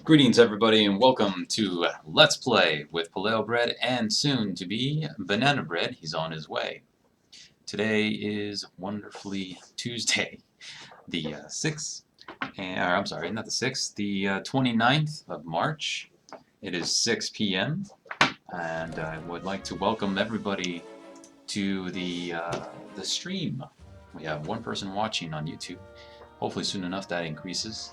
Greetings everybody and welcome to Let's Play with Paleo Bread and soon to be Banana Bread. He's on his way. Today is wonderfully Tuesday, the 6th, or I'm sorry, not the 6th, the 29th of March. It is 6 p.m. and I would like to welcome everybody to the stream. We have one person watching on YouTube. Hopefully soon enough that increases.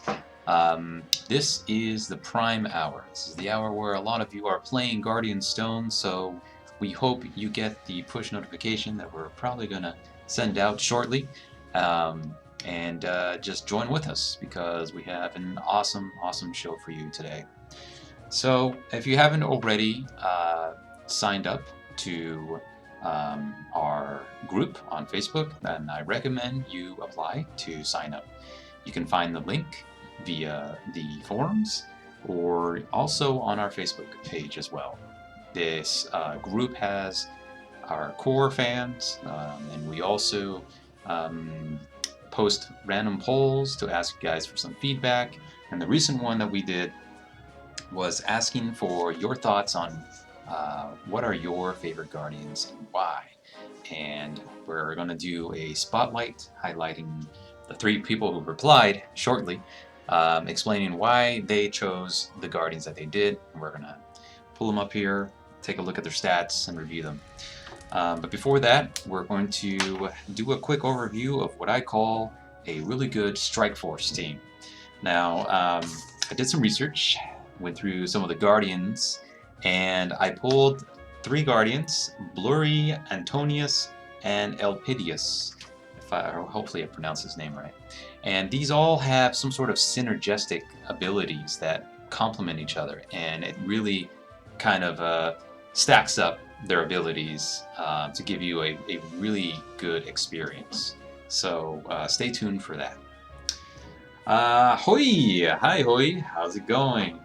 This is the prime hour. This is the hour where a lot of you are playing Guardian Stone, so we hope you get the push notification that we're probably going to send out shortly. And just join with us because we have an awesome show for you today. So if you haven't already signed up to our group on Facebook, then I recommend you apply to sign up. You can find the link via the forums or also on our Facebook page as well. This group has our core fans, and we also post random polls to ask you guys for some feedback. And the recent one that we did was asking for your thoughts on what are your favorite Guardians and why. And we're going to do a spotlight highlighting the 3 people who replied shortly, explaining why they chose the Guardians that they did. We're going to pull them up here, take a look at their stats, and review them. But before that, we're going to do a quick overview of what I call a really good Strike Force team. Now, I did some research, went through some of the Guardians, and I pulled 3 Guardians, Blurry, Antonius, and Elpidius. Hopefully I pronounced his name right. And these all have some sort of synergistic abilities that complement each other, and it really kind of stacks up their abilities to give you a really good experience. So stay tuned for that. Hoi! Hi Hoi! How's it going?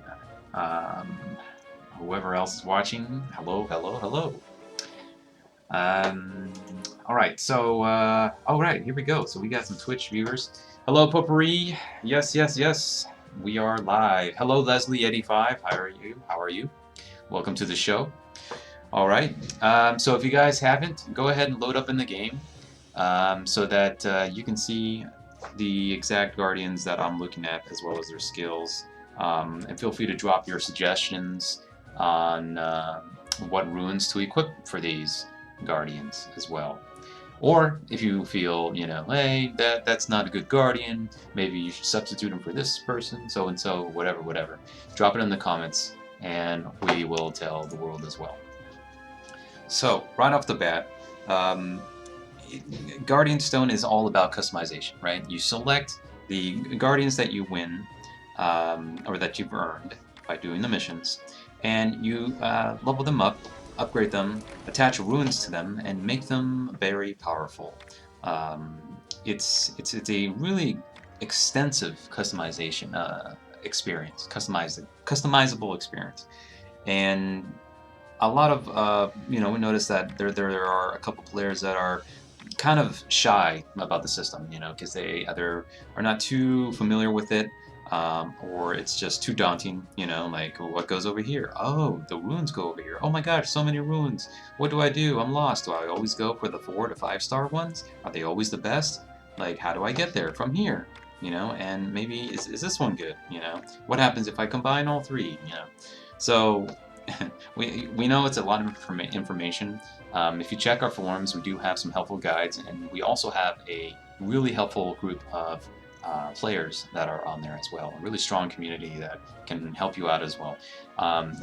Whoever else is watching, hello. Alright, so, alright, here we go. So we got some Twitch viewers. Hello, Potpourri. Yes. We are live. Hello, Leslie85. How are you? Welcome to the show. Alright, so if you guys haven't, go ahead and load up in the game so that you can see the exact Guardians that I'm looking at as well as their skills. And feel free to drop your suggestions on what runes to equip for these Guardians as well. Or if you feel, hey, that's not a good Guardian, maybe you should substitute him for this person, so and so, whatever. Drop it in the comments and we will tell the world as well. So, right off the bat, Guardian Stone is all about customization, right? You select the Guardians that you win, or that you've earned by doing the missions, and you level them up, upgrade them, attach runes to them, and make them very powerful. It's a really extensive customization experience, customizable experience, and a lot of we notice that there are a couple players that are kind of shy about the system, because they either are not too familiar with it, or it's just too daunting, like what goes over here? Oh, the runes go over here. Oh my gosh, so many runes. What do I do? I'm lost. Do I always go for the 4 to 5 star ones? Are they always the best? Like, how do I get there from here? And maybe is this one good? What happens if I combine all 3? So we know it's a lot of information. If you check our forums, we do have some helpful guides, and we also have a really helpful group of players that are on there as well. A really strong community that can help you out as well.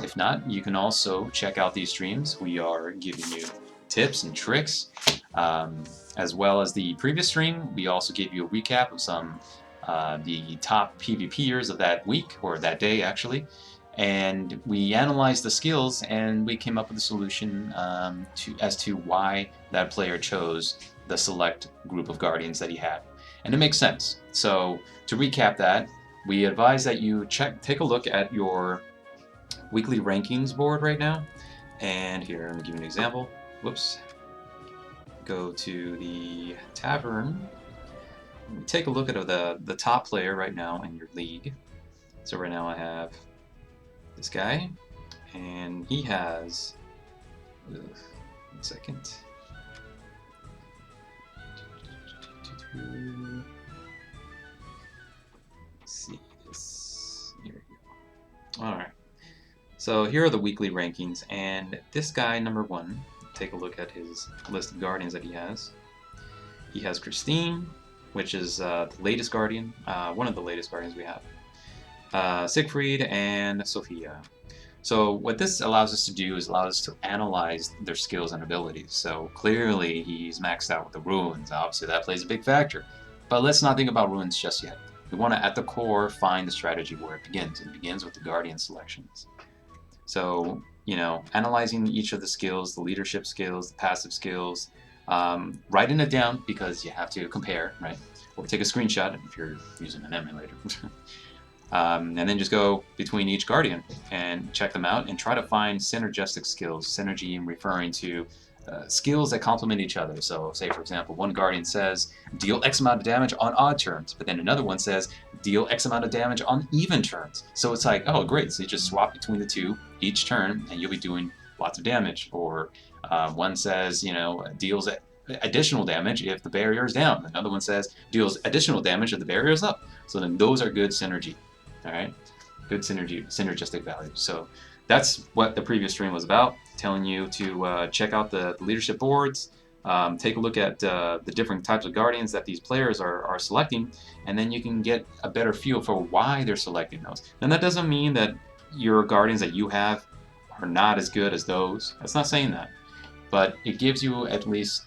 If not, you can also check out these streams. We are giving you tips and tricks, as well as the previous stream. We also gave you a recap of some the top PvPers of that week, or that day actually. And we analyzed the skills and we came up with a solution as to why that player chose the select group of Guardians that he had. And it makes sense. So to recap that, we advise that you take a look at your weekly rankings board right now. And here, let me give you an example. Whoops. Go to the tavern. Take a look at the top player right now in your league. So right now I have this guy, and he has. 1 second. Let's see this. Here we go. All right. So here are the weekly rankings, and this guy, number 1. Take a look at his list of guardians that he has. He has Christine, which is the latest guardian, one of the latest guardians we have. Siegfried and Sophia. So what this allows us to do is allows us to analyze their skills and abilities. So clearly he's maxed out with the ruins. Obviously that plays a big factor. But let's not think about ruins just yet. We want to, at the core, find the strategy where it begins. It begins with the guardian selections. So, you know, analyzing each of the skills, the leadership skills, the passive skills, writing it down because you have to compare, right? Or take a screenshot if you're using an emulator. And then just go between each guardian and check them out and try to find synergistic skills. Synergy referring to skills that complement each other. So say, for example, one guardian says deal X amount of damage on odd turns, but then another one says deal X amount of damage on even turns. So it's like, oh great, so you just swap between the two each turn and you'll be doing lots of damage. Or one says, you know, deals additional damage if the barrier is down. Another one says deals additional damage if the barrier is up. So then those are good synergy. All right, good synergistic value. So that's what the previous stream was about, telling you to check out the leadership boards, take a look at the different types of guardians that these players are selecting, and then you can get a better feel for why they're selecting those. And that doesn't mean that your guardians that you have are not as good as those. That's not saying that. But it gives you at least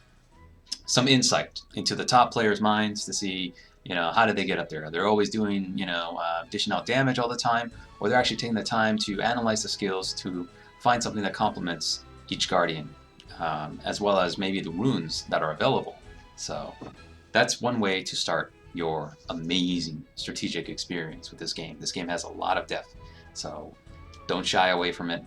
some insight into the top players' minds to see, you know, how did they get up there? They're always doing, you know, dishing out damage all the time, or they're actually taking the time to analyze the skills to find something that complements each guardian, as well as maybe the runes that are available. So that's one way to start your amazing strategic experience with this game. This game has a lot of depth, so don't shy away from it.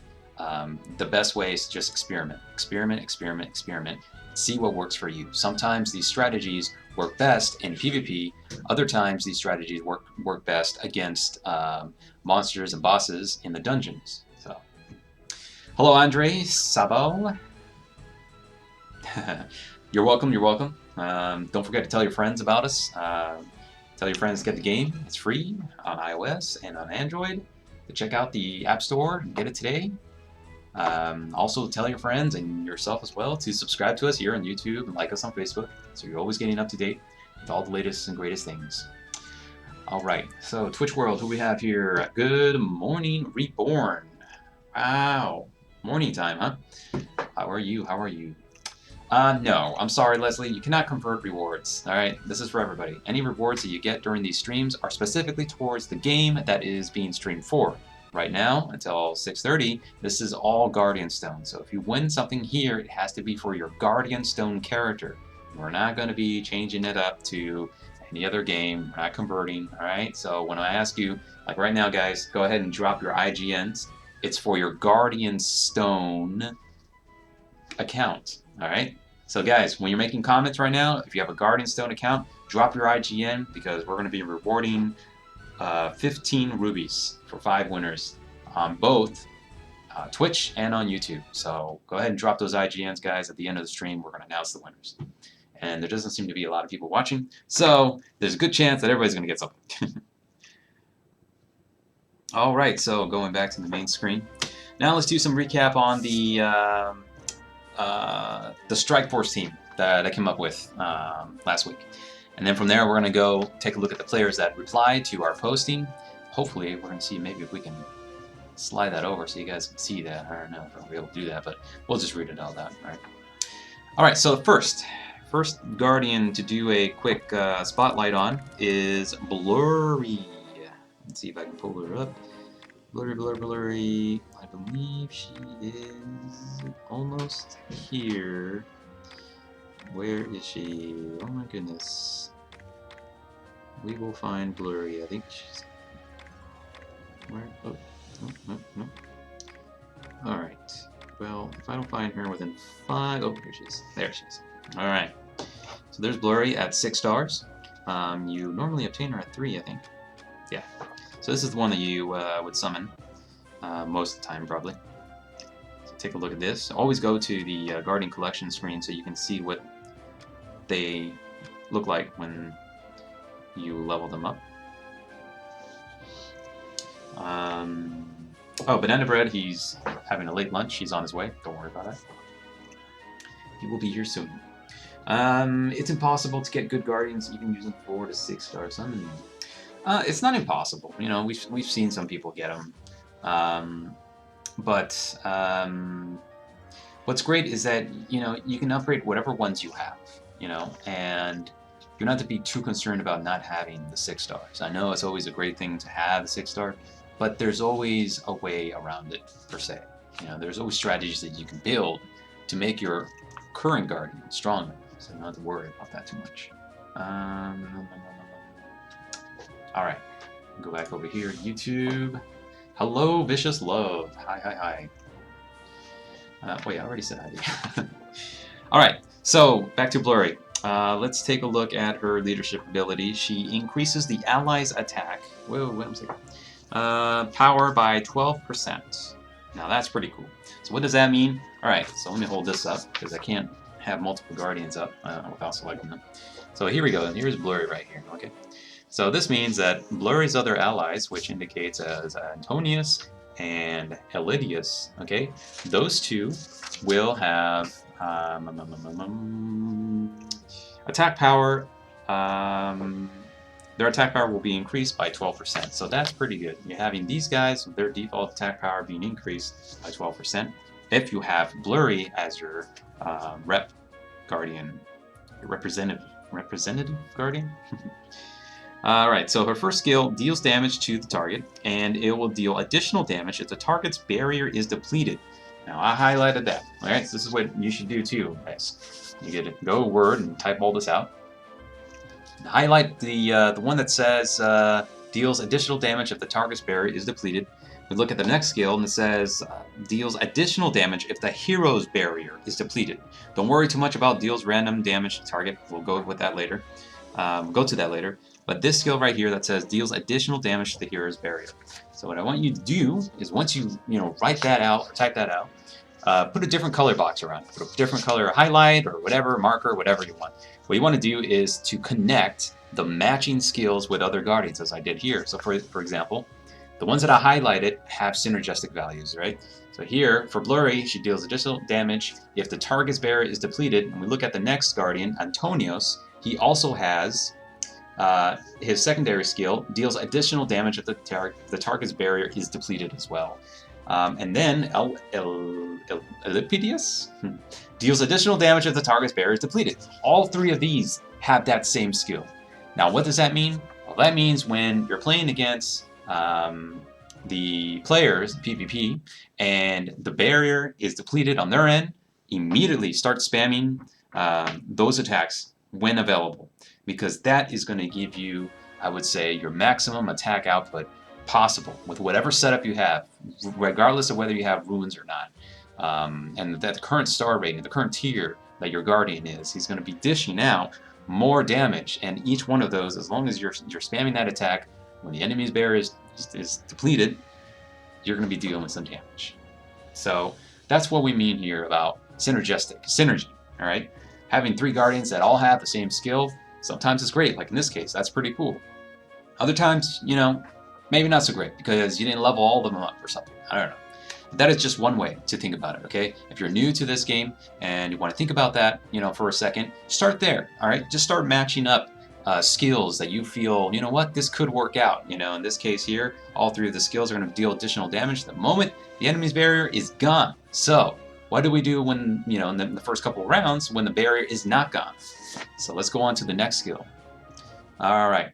The best way is to just experiment. Experiment. See what works for you. Sometimes these strategies work best in PvP. Other times these strategies work best against monsters and bosses in the dungeons. So, hello, Andre Sabo. You're welcome. Don't forget to tell your friends about us. Tell your friends to get the game. It's free on iOS and on Android. To check out the App Store and get it today. Also tell your friends and yourself as well to subscribe to us here on YouTube and like us on Facebook, so you're always getting up to date with all the latest and greatest things. Alright, so Twitch World, who we have here? Good morning, Reborn. Wow, morning time, huh? How are you? No, I'm sorry, Leslie, you cannot convert rewards. Alright, this is for everybody. Any rewards that you get during these streams are specifically towards the game that is being streamed for. Right now, until 6:30, this is all Guardian Stone. So if you win something here, it has to be for your Guardian Stone character. We're not going to be changing it up to any other game. We're not converting, all right? So when I ask you, like right now, guys, go ahead and drop your IGNs. It's for your Guardian Stone account, all right? So guys, when you're making comments right now, if you have a Guardian Stone account, drop your IGN because we're going to be rewarding 15 rubies for 5 winners on both Twitch and on YouTube. So go ahead and drop those IGNs, guys. At the end of the stream, we're going to announce the winners. And there doesn't seem to be a lot of people watching, so there's a good chance that everybody's going to get something. All right, so going back to the main screen. Now let's do some recap on the Strike Force team that I came up with last week. And then from there, we're going to go take a look at the players that replied to our posting. Hopefully, we're going to see maybe if we can slide that over so you guys can see that. I don't know if I'll be able to do that, but we'll just read it all out. All right, so first Guardian to do a quick spotlight on is Blurry. Let's see if I can pull her up. Blurry. I believe she is almost here. Where is she? Oh my goodness. We will find Blurry. I think she's... Where? Oh, no. Alright. Well, if I don't find her within 5... Oh, here she is. There she is. Alright. So there's Blurry at 6 stars. You normally obtain her at 3, I think. Yeah. So this is the one that you would summon. most of the time probably. So take a look at this. Always go to the Guardian Collection screen so you can see what they look like when you level them up. Oh, BananaBread, he's having a late lunch. He's on his way. Don't worry about it. He will be here soon. It's impossible to get good Guardians even using 4 to 6 star summon. It's not impossible. You know, we've seen some people get them. But what's great is that, you know, you can upgrade whatever ones you have, you know, and you don't have to be too concerned about not having the 6 stars. I know it's always a great thing to have the 6 star, but there's always a way around it, per se. You know, there's always strategies that you can build to make your current Guardian stronger, so you don't have to worry about that too much. Alright, go back over here, YouTube. Hello, Vicious Love. Hi. Wait, I already said hi. Alright, so back to Blurry. Let's take a look at her leadership ability. She increases the allies' attack. Wait a second. Power by 12%. Now that's pretty cool. So what does that mean? Alright, so let me hold this up because I can't have multiple Guardians up without selecting them. So here we go, and here's Blurry right here, okay? So this means that Blurry's other allies, which indicates as Antonius and Elidius, okay, those two will have attack power. Their attack power will be increased by 12%, so that's pretty good. You're having these guys with their default attack power being increased by 12%. If you have Blurry as your Guardian, representative Guardian. Alright, so her first skill deals damage to the target, and it will deal additional damage if the target's barrier is depleted. Now, I highlighted that. Alright, so this is what you should do too, guys. You get to go to Word and type all this out. Highlight the one that says deals additional damage if the target's barrier is depleted. We look at the next skill and it says deals additional damage if the hero's barrier is depleted. Don't worry too much about deals random damage to target. We'll go with that later. Go to that later. But this skill right here that says deals additional damage to the hero's barrier. So what I want you to do is once you write that out or type that out, put a different color box around it. Put a different color highlight or whatever, marker, whatever you want. What you want to do is to connect the matching skills with other Guardians, as I did here. So for example, the ones that I highlighted have synergistic values, right? So here, for Blurry, she deals additional damage if the target's barrier is depleted. And we look at the next Guardian, Antonios, he also has his secondary skill deals additional damage if the target's barrier is depleted as well. And then Elipidius deals additional damage if the target's barrier is depleted. All three of these have that same skill. Now, what does that mean? Well, that means when you're playing against the players, PvP, and the barrier is depleted on their end, immediately start spamming those attacks when available, because that is going to give you, I would say, your maximum attack output possible with whatever setup you have, regardless of whether you have runes or not. And that current star rating, the current tier that your Guardian is, he's going to be dishing out more damage, and each one of those, as long as you're spamming that attack when the enemy's barrier is depleted, you're going to be dealing with some damage. So that's what we mean here about synergy. All right, having three Guardians that all have the same skill, sometimes it's great, like in this case, that's pretty cool. Other times, maybe not so great because you didn't level all of them up or something. I don't know. But that is just one way to think about it, okay? If you're new to this game and you want to think about that, for a second, start there, all right? Just start matching up skills that you feel, this could work out. In this case here, all three of the skills are going to deal additional damage the moment the enemy's barrier is gone. So what do we do when, in the first couple of rounds when the barrier is not gone? So let's go on to the next skill. All right.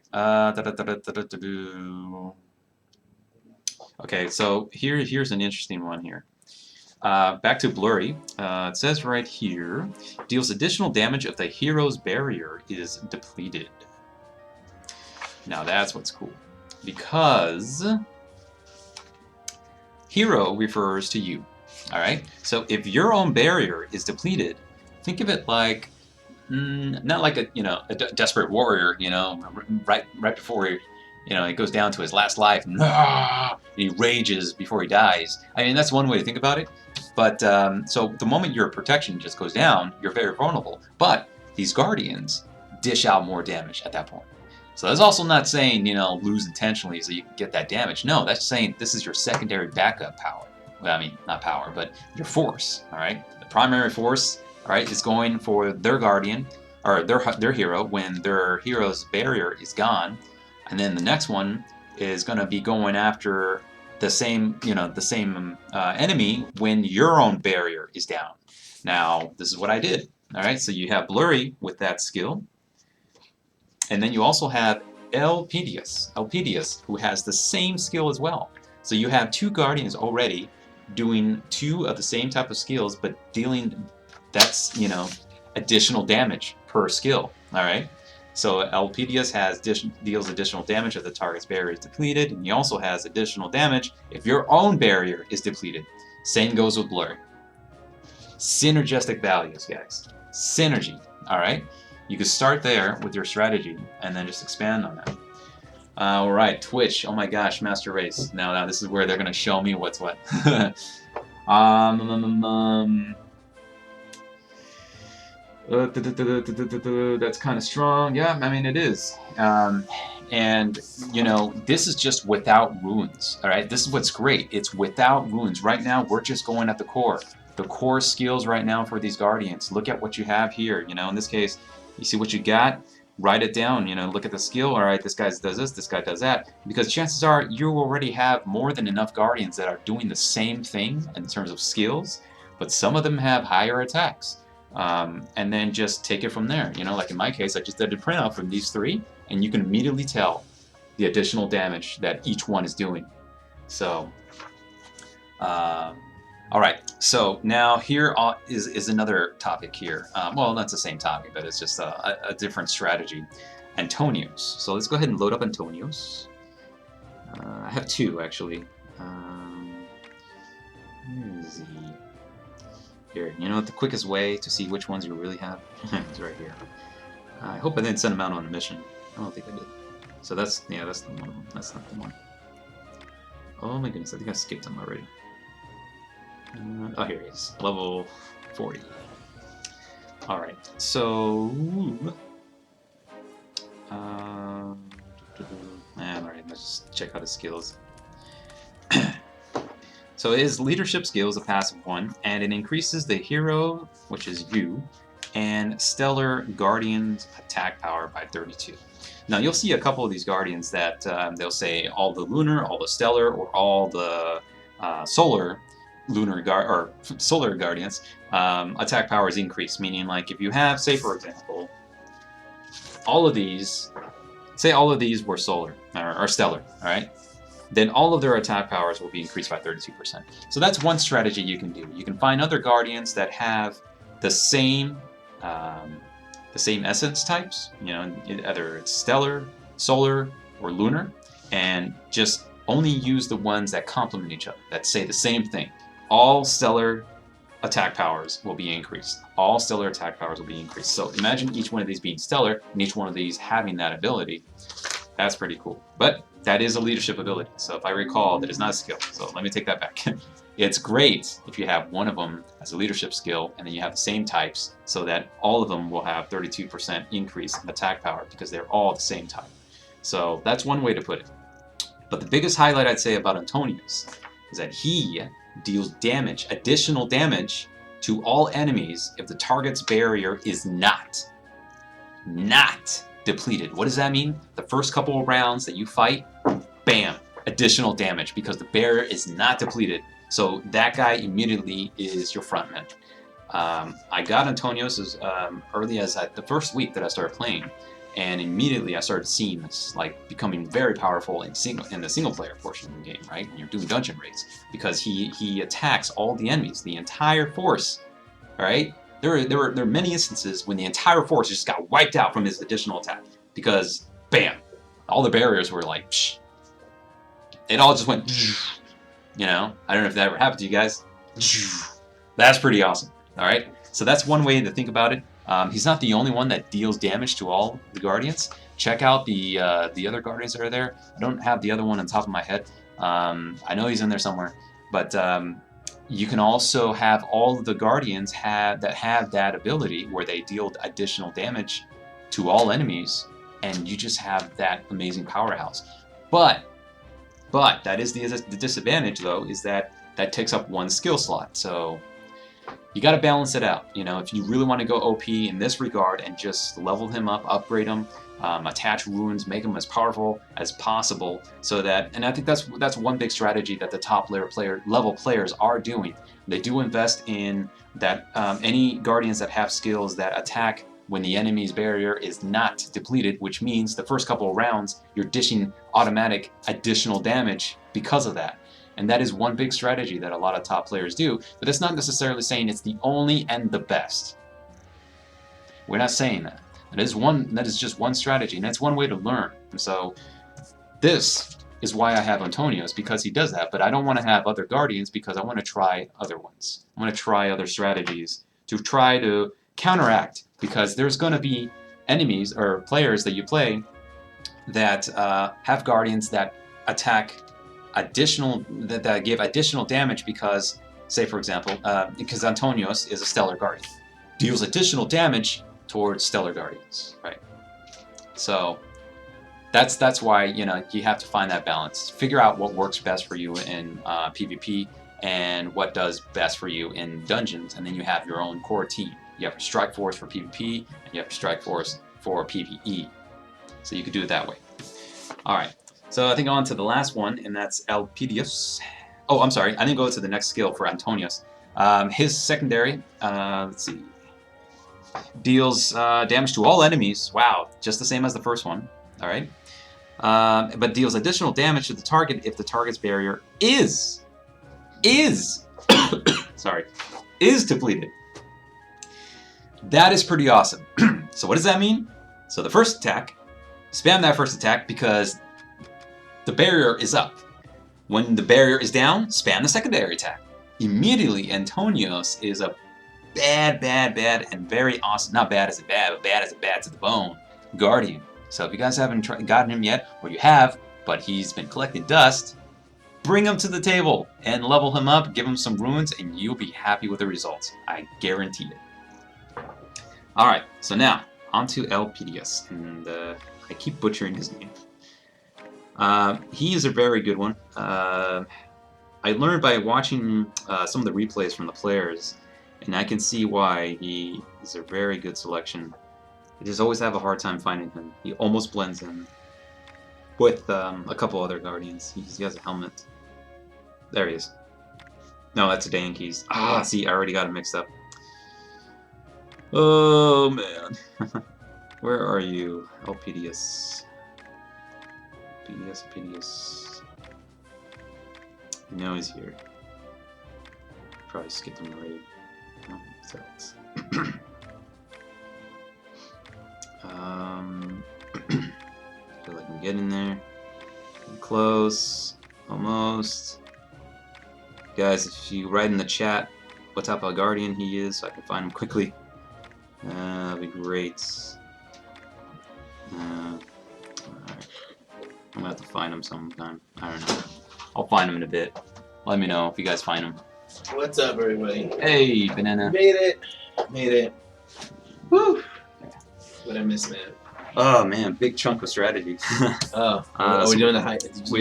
Okay, so here's an interesting one here. Back to Blurry. It says right here, deals additional damage if the hero's barrier is depleted. Now that's what's cool, because hero refers to you. All right. So if your own barrier is depleted, think of it like not like a desperate warrior, right before you know, it goes down to his last life, and he rages before he dies. I mean, that's one way to think about it. But so the moment your protection just goes down, you're very vulnerable. But these guardians dish out more damage at that point. So that's also not saying, you know, lose intentionally so you can get that damage. No, that's saying this is your secondary backup power. Well, I mean, not power, but your force, all right? The primary force, all right, is going for their guardian, or their hero when their hero's barrier is gone. And then the next one is going to be going after the same, you know, the same enemy when your own barrier is down. Now, this is what I did, all right? So you have Blurry with that skill. And then you also have Elpidius, who has the same skill as well. So you have two guardians already doing two of the same type of skills, but dealing, that's, you know, additional damage per skill. All right. So Elpidius deals additional damage if the target's barrier is depleted, and he also has additional damage if your own barrier is depleted. Same goes with Blur. Synergistic values, guys. Synergy. All right. You can start there with your strategy and then just expand on that. All right, Twitch. Oh my gosh, Master Race. Now this is where they're gonna show me what's what. That's kind of strong. Yeah, I mean it is. And you know, this is just without runes. All right, this is what's great. It's without runes. Right now, we're just going at the core. The core skills right now for these guardians. Look at what you have here. You know, in this case. You see what you got, write it down, you know, look at the skill, all right, this guy does this guy does that, because chances are you already have more than enough guardians that are doing the same thing in terms of skills, but some of them have higher attacks. And then just take it from there, you know, like in my case, I just did a printout from these three, and you can immediately tell the additional damage that each one is doing. So, all right, so now here is another topic here. Well, that's the same topic, but it's just a different strategy. Antonios. So let's go ahead and load up Antonios. I have two, actually. Where is he? Here, you know what the quickest way to see which ones you really have? It's right here. I hope I didn't send them out on a mission. I don't think I did. So that's, yeah, that's the one. That's not the one. Oh my goodness, I think I skipped them already. Oh, here he is. Level 40. Alright, so... Alright, let's just check out his skills. So his leadership skill is a passive one, and it increases the hero, which is you, and Stellar Guardian's attack power by 32. Now you'll see a couple of these Guardians that they'll say all the Lunar, all the Stellar, or all the Solar Solar Guardians, attack power is increased, meaning like if you have, say for example, all of these, say all of these were Solar, or Stellar, alright? Then all of their attack powers will be increased by 32%. So that's one strategy you can do. You can find other Guardians that have the same essence types, you know, either it's Stellar, Solar, or Lunar, and just only use the ones that complement each other, that say the same thing. All Stellar attack powers will be increased. All Stellar attack powers will be increased. So imagine each one of these being Stellar, and each one of these having that ability. That's pretty cool. But that is a leadership ability. So if I recall, that is not a skill. So let me take that back. It's great if you have one of them as a leadership skill, and then you have the same types, so that all of them will have 32% increase in attack power, because they're all the same type. So that's one way to put it. But the biggest highlight I'd say about Antonius is that he deals damage, additional damage, to all enemies if the target's barrier is not depleted. What does that mean? The first couple of rounds that you fight, bam, additional damage because the barrier is not depleted. So that guy immediately is your frontman. I got Antonios as early as the first week that I started playing, and immediately I started seeing this like becoming very powerful in the single player portion of the game, right? When you're doing dungeon raids, because he attacks all the enemies, the entire force. All right, there are many instances when the entire force just got wiped out from his additional attack because bam, all the barriers were like, psh, it all just went. You know, I don't know if that ever happened to you guys. That's pretty awesome. All right, so that's one way to think about it. He's not the only one that deals damage to all the Guardians. Check out the other Guardians that are there. I don't have the other one on top of my head. I know he's in there somewhere, but you can also have all of the Guardians have that ability where they deal additional damage to all enemies, and you just have that amazing powerhouse. But that is the disadvantage, though, is that takes up one skill slot. So you got to balance it out. You know, if you really want to go OP in this regard and just level him up, upgrade him, attach runes, make him as powerful as possible, so that, and I think that's one big strategy that the top level players are doing. They do invest in that. Any Guardians that have skills that attack when the enemy's barrier is not depleted, which means the first couple of rounds you're dishing automatic additional damage because of that. And that is one big strategy that a lot of top players do, but that's not necessarily saying it's the only and the best. We're not saying that. That is just one strategy, and that's one way to learn. And so this is why I have Antonio's, because he does that, but I don't want to have other Guardians because I want to try other ones. I want to try other strategies to try to counteract, because there's going to be enemies or players that you play that have Guardians that attack that give additional damage because, say for example, because Antonio's is a Stellar Guardian, deals additional damage towards Stellar Guardians, right? So that's why, you know, you have to find that balance. Figure out what works best for you in PvP and what does best for you in dungeons, and then you have your own core team. You have your Strike Force for PvP, and you have your Strike Force for PvE. So you could do it that way. All right. So I think on to the last one, and that's Elpidius. Oh, I'm sorry. I didn't go to the next skill for Antonius. His secondary, let's see, deals damage to all enemies. Wow, just the same as the first one. All right. But deals additional damage to the target if the target's barrier is sorry, is depleted. That is pretty awesome. So what does that mean? So the first attack, spam that first attack because the barrier is up. When the barrier is down, spam the secondary attack. Immediately, Antonios is a bad, and very awesome. Not bad as a bad, but bad as a bad to the bone Guardian. So if you guys haven't gotten him yet, or you have, but he's been collecting dust, bring him to the table and level him up, give him some runes, and you'll be happy with the results. I guarantee it. Alright, so now, on to Elpidius, and I keep butchering his name. He is a very good one. I learned by watching some of the replays from the players, and I can see why he is a very good selection. I just always have a hard time finding him. He almost blends in with a couple other Guardians. He has a helmet. There he is. No, that's a Dankeys. Ah, see, I already got him mixed up. Oh, man. Where are you? Elpidius. Elpidius. I know he's here. Probably skipped him already. No, sucks. Feel like I'm getting there. I'm close. Almost. Guys, if you write in the chat what type of Guardian he is so I can find him quickly, that'd be great. Alright. I'm gonna have to find him sometime. I don't know. I'll find him in a bit. Let me know if you guys find him. What's up, everybody? Hey, Banana. Made it. Made it. Woo! What I miss, man. Oh man, big chunk of strategy. Are we doing the highlights?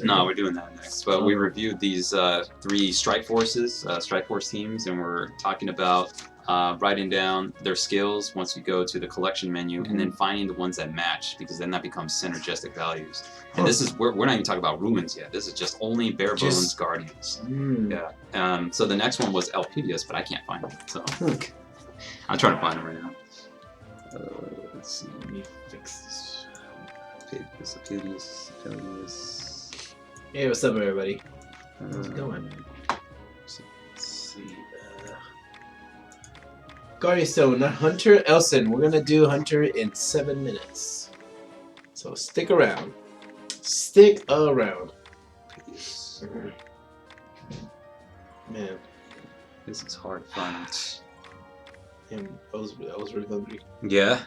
No, we're doing that next. But we reviewed these 3 Strike Forces, Strike Force teams, and we're talking about writing down their skills once we go to the collection menu, and then finding the ones that match, because then that becomes synergistic values. And this is we're not even talking about ruins yet. This is just only bare bones Guardians. Yeah. So the next one was Elpidius, but I can't find him. So I'm trying to find him right now. Let's see. Let me fix this. Elpidius. Hey, what's up, everybody? How's it going? Let's see. Guardian Stone, Hunter Elson. We're gonna do Hunter in 7 minutes. So stick around. Stick around. Man. This is hard fun. I was really hungry. Yeah,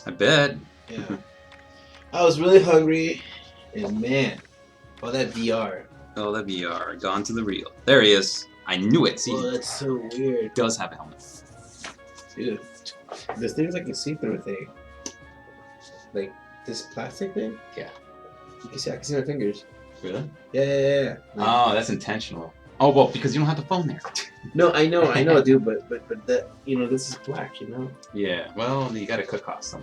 I bet. Yeah. I was really hungry, and man, all that VR. Oh, that VR. Gone to the real. There he is. I knew it. See, Oh, he that's so weird. does have a helmet. Dude, this thing's like a see-through thing. Like this plastic thing. Yeah. You can see. I can see my fingers. Really? Yeah. Like, Oh, that's intentional. Oh, well, because you don't have the phone there. no, I know, dude. But that this is black. Yeah, well, you gotta cut costs. Why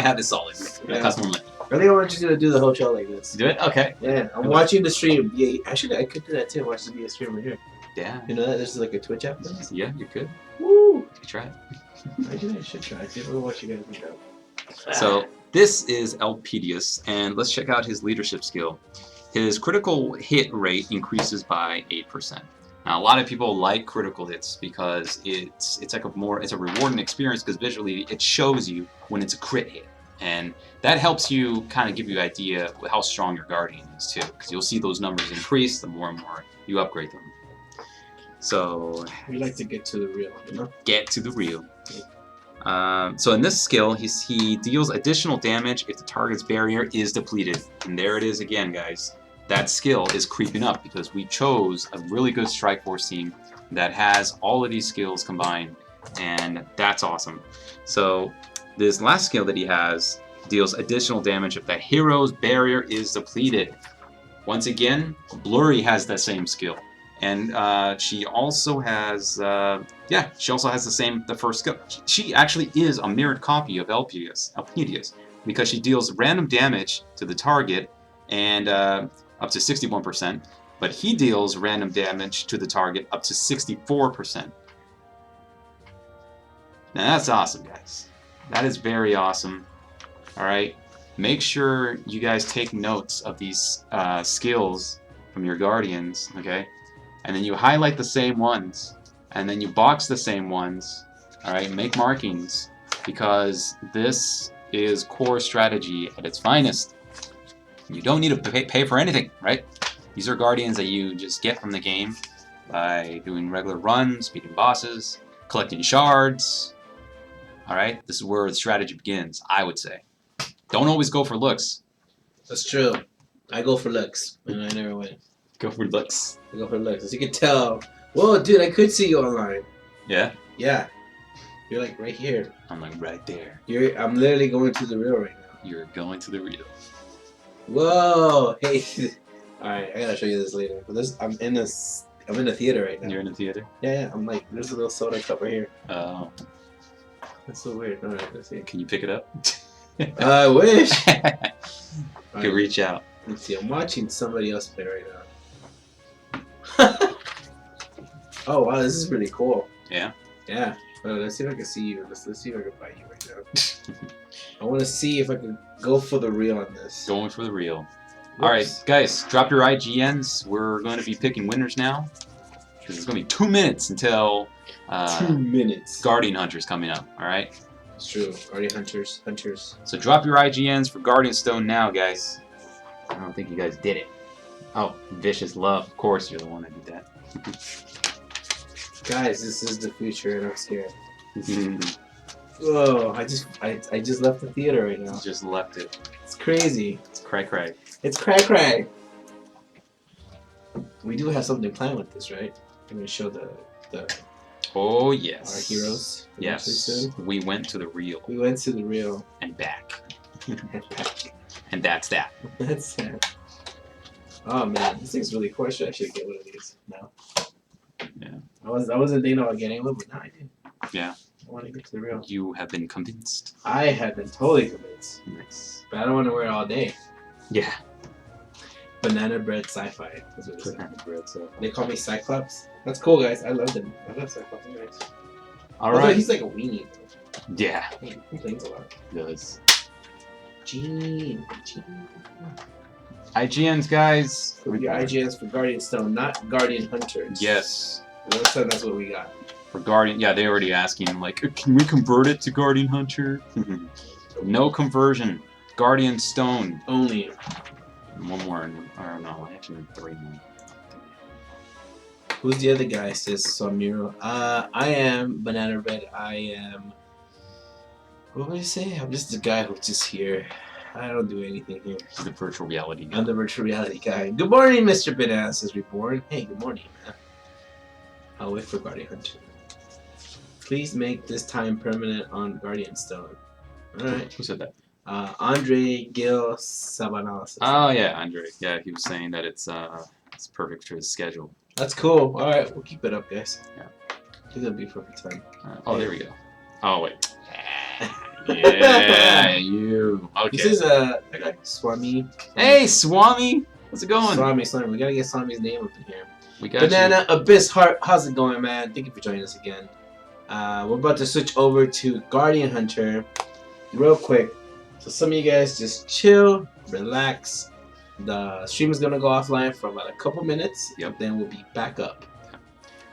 have it solid? It costs more money. I think I want you to do the whole show like this. Do it? Okay. Yeah, I'm watching the stream. Yeah, actually, I could do that too. Watch the video stream right here. Yeah. You know that this is like a Twitch app. Yeah, you could. Woo! You could try it. I should try. See if I can watch you guys do. So this is Elpedius, and let's check out his leadership skill. His critical hit rate increases by 8%. Now, a lot of people like critical hits because it's like it's a rewarding experience because visually it shows you when it's a crit hit, and that helps you kind of give you an idea of how strong your guardian is too, because you'll see those numbers increase the more and more you upgrade them. So we like to get to the real, Get to the real. So in this skill, he deals additional damage if the target's barrier is depleted, and there it is again, guys. That skill is creeping up because we chose a really good Strike Force team that has all of these skills combined, and that's awesome. So this last skill that he has deals additional damage if the hero's barrier is depleted. Once again, Blurry has that same skill, and she also has the first skill. She actually is a mirrored copy of Elpedius because she deals random damage to the target and up to 61%, but he deals random damage to the target up to 64%. Now that's awesome, guys. That is very awesome. All right, make sure you guys take notes of these skills from your guardians, okay? And then you highlight the same ones, and then you box the same ones. All right, make markings because this is core strategy at its finest. You don't need to pay for anything, right? These are guardians that you just get from the game by doing regular runs, beating bosses, collecting shards. All right, this is where the strategy begins, I would say. Don't always go for looks. That's true. I go for looks, and I never win. Go for looks. I go for looks. As you can tell. Whoa, dude, I could see you online. Yeah? Yeah. You're like right here. I'm like right there. I'm literally going to the real right now. You're going to the real. Whoa! Hey, all right, I gotta show you this later. But I'm in the theater right now. You're in the theater? Yeah. I'm like, there's a little soda cup right here. Oh. That's so weird. All right, let's see. Can you pick it up? I wish. You can reach out. Let's see. I'm watching somebody else play right now. Oh wow, this is really cool. Yeah. Yeah. Let's see if I can see you. Let's see if I can find you right now. I want to see if I can go for the real on this. Going for the real. Whoops. All right, guys, drop your IGNs. We're going to be picking winners now. Because it's going to be 2 minutes until 2 minutes. Guardian Hunter's coming up, all right? It's true. Guardian Hunters. So drop your IGNs for Guardian Stone now, guys. I don't think you guys did it. Oh, Vicious Love. Of course, you're the one that did that. Guys, this is the future, and I'm scared. Whoa! I just left the theater right now. Just left it. It's crazy. It's cray. It's cray. We do have something planned with this, right? I'm gonna show the Oh yes. our heroes. Yes. Soon. We went to the real. We went to the real. And back. And that's that. That's sad. Oh man, this thing's really cool. I should actually get one of these now. Yeah. I wasn't thinking about getting one, but now I did. Yeah. I want to get to the real. You have been convinced. I have been totally convinced. Nice. But I don't want to wear it all day. Yeah. Banana bread sci-fi. That's what it is. Banana bread sci-fi. They call me Cyclops. That's cool, guys. I love them. I love Cyclops. They're nice. All Although right. he's like a weenie. Yeah. He complains a lot. Does. Gene. IGNs, guys. So your IGNs for Guardian Stone, not Guardian Hunters. Yes. This time that's what we got. For Guardian, yeah, they already asking like, can we convert it to Guardian Hunter? No conversion. Guardian Stone. Only. One more, or no, actually 3 more. Who's the other guy? Says Samiro. I am Banana Bread. I am. What would you say? I'm just the guy who's just here. I don't do anything here. He's the virtual reality guy. I'm the virtual reality guy. Good morning, Mr. Banana says Reborn. Hey, good morning, man. I'll wait for Guardian Hunter. Please make this time permanent on Guardian Stone. Alright. Who said that? Andre Gil Sabanal. Oh yeah, Andre. Yeah, he was saying that it's perfect for his schedule. That's cool. Alright, we'll keep it up, guys. Yeah. It's gonna be perfect time. Oh, there we go. Oh wait. Yeah, you. Okay. This is that guy, Swami. Hey, Swami. How's it going? Swami. We gotta get Swami's name up in here. We got Banana Abyss Heart. How's it going, man? Thank you for joining us again. We're about to switch over to Guardian Hunter real quick. So some of you guys just chill, relax. The stream is gonna go offline for about a couple minutes. Yep. Then we'll be back up.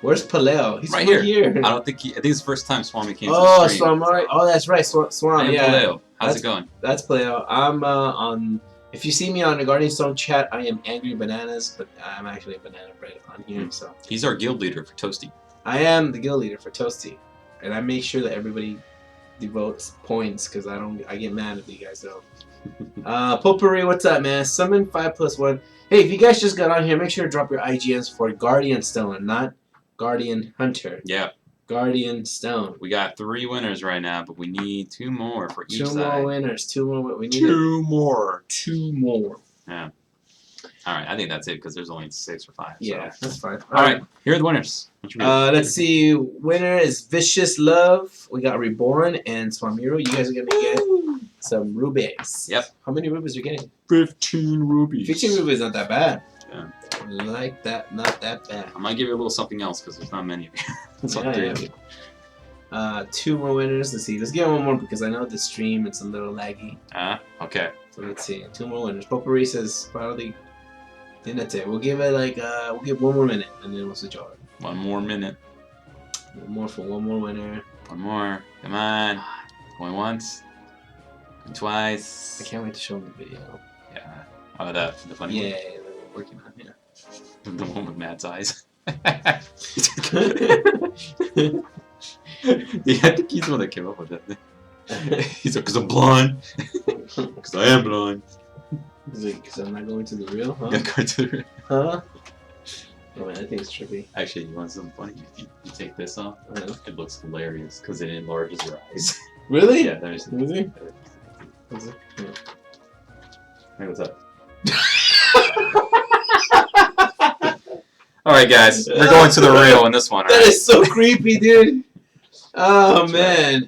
Where's Paleo? He's right here. I don't think I think it's the first time Swami came to Oh, the stream. Swami. Oh, that's right. Swami. Yeah. Paleo. How's it going? That's Paleo. I'm on. If you see me on the Guardian Stone chat, I am Angry Bananas, but I'm actually Banana Bread on here. So he's our guild leader for Toasty. I am the guild leader for Toasty, and I make sure that everybody devotes points because I get mad if you guys don't. Potpourri, what's up, man? Summon 5+1. Hey, if you guys just got on here, make sure to drop your IGNs for Guardian Stone, not Guardian Hunter. Yeah. Guardian Stone. We got 3 winners right now, but we need 2 more for each side. 2 more winners. 2 more. We need 2 more. 2 more. Yeah. All right, I think that's it because there's only 6 or 5. Yeah, so. that's fine. All right, here are the winners. Let's see. Winner is Vicious Love. We got Reborn and Swamiro. You guys are gonna get some rubies. Yep. How many rubies are you getting? 15 rubies. 15 rubies, not that bad. Yeah. Like that, not that bad. I might give you a little something else because there's not many of you. It's Yeah, all 3 yeah. of you. 2 more winners. Let's see. Let's get one more because I know the stream it's a little laggy. Okay. So let's see. 2 more winners. Potpourri says probably. Then that's it. We'll give it like we'll give 1 more minute and then we'll switch over. 1 more minute. 1 more for 1 more winner. 1 more. Come on. Going once. Going twice. I can't wait to show them the video. Yeah. Oh, the funny Yeah, one. yeah, we're working on it. The one with Matt's eyes. Yeah, I think he's the one that came up with that. He's like, because I'm blind. Because I am blind. Because I'm not going to the real, huh? Yeah, go to the... Huh? Oh man, I think it's trippy. Actually, you want something funny? If you take this off, Uh-huh. it looks hilarious because it enlarges your eyes. Really? Yeah, there's... Is it? Hey, what's up? Alright guys, we're going to the real in this one. That is so creepy, dude. Oh man.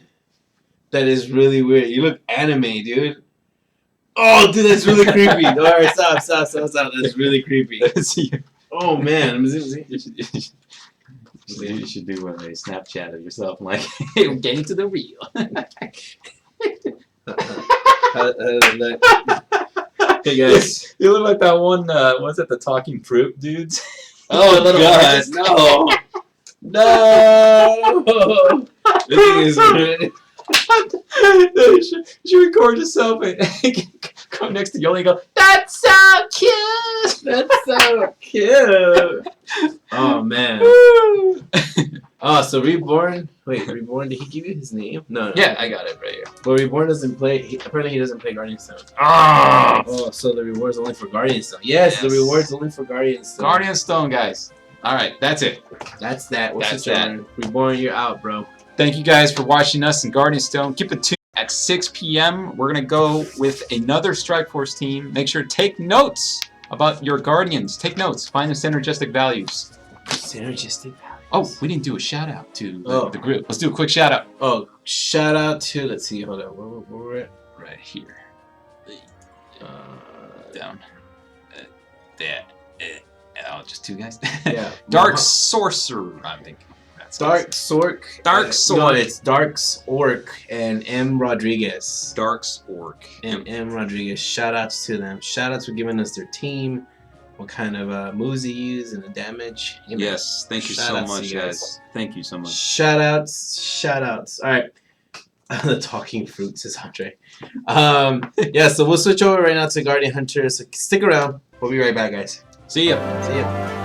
That is really weird. You look anime, dude. Oh, dude, that's really creepy. Alright, stop. That's really creepy. Oh man. You should do a Snapchat of yourself like, hey, we're getting to the real. Hey guys. You look like that one, what's it, the talking fruit dudes? Oh god, no. No. This thing is weird. You should record yourself and go next to Yoli and go, that's so cute! That's so cute. Oh man. Oh, so Reborn. Wait, Reborn. Did he give you his name? No. Yeah, I got it right here. But Reborn doesn't play. Apparently, he doesn't play Guardian Stone. Ah! Oh, so the reward's only for Guardian Stone. Yes, the Yes. reward's only for Guardian Stone. Guardian Stone, guys. Alright, that's it. That's that. What's That's the that. genre? Reborn, you're out, bro. Thank you guys for watching us in Guardian Stone. Keep it tuned at 6 p.m. We're going to go with another Strike Force team. Make sure to take notes about your Guardians. Take notes. Find the synergistic values. Synergistic values. Oh, we didn't do a shout out to Oh. the group. Let's do a quick shout out. Oh, shout out to. Let's see. Hold on. Where we're at? Right here. Uh, Down. There. Oh, just 2 guys? Yeah. Dark Sorcerer, I think. That's Dark Sork. Dark No, Sork. it's Dark's Orc and M. Rodriguez. Dark's Orc. M. Rodriguez. Shout outs to them. Shout outs for giving us their team. What kind of moves they use and the damage. Hey, man. Yes, thank you Shout so outs to much, you guys. Thank you so much. Shout outs. All right. The talking fruit, says Andre. Yeah, so we'll switch over right now to Guardian Hunter. So stick around. We'll be right back, guys. See ya. See ya.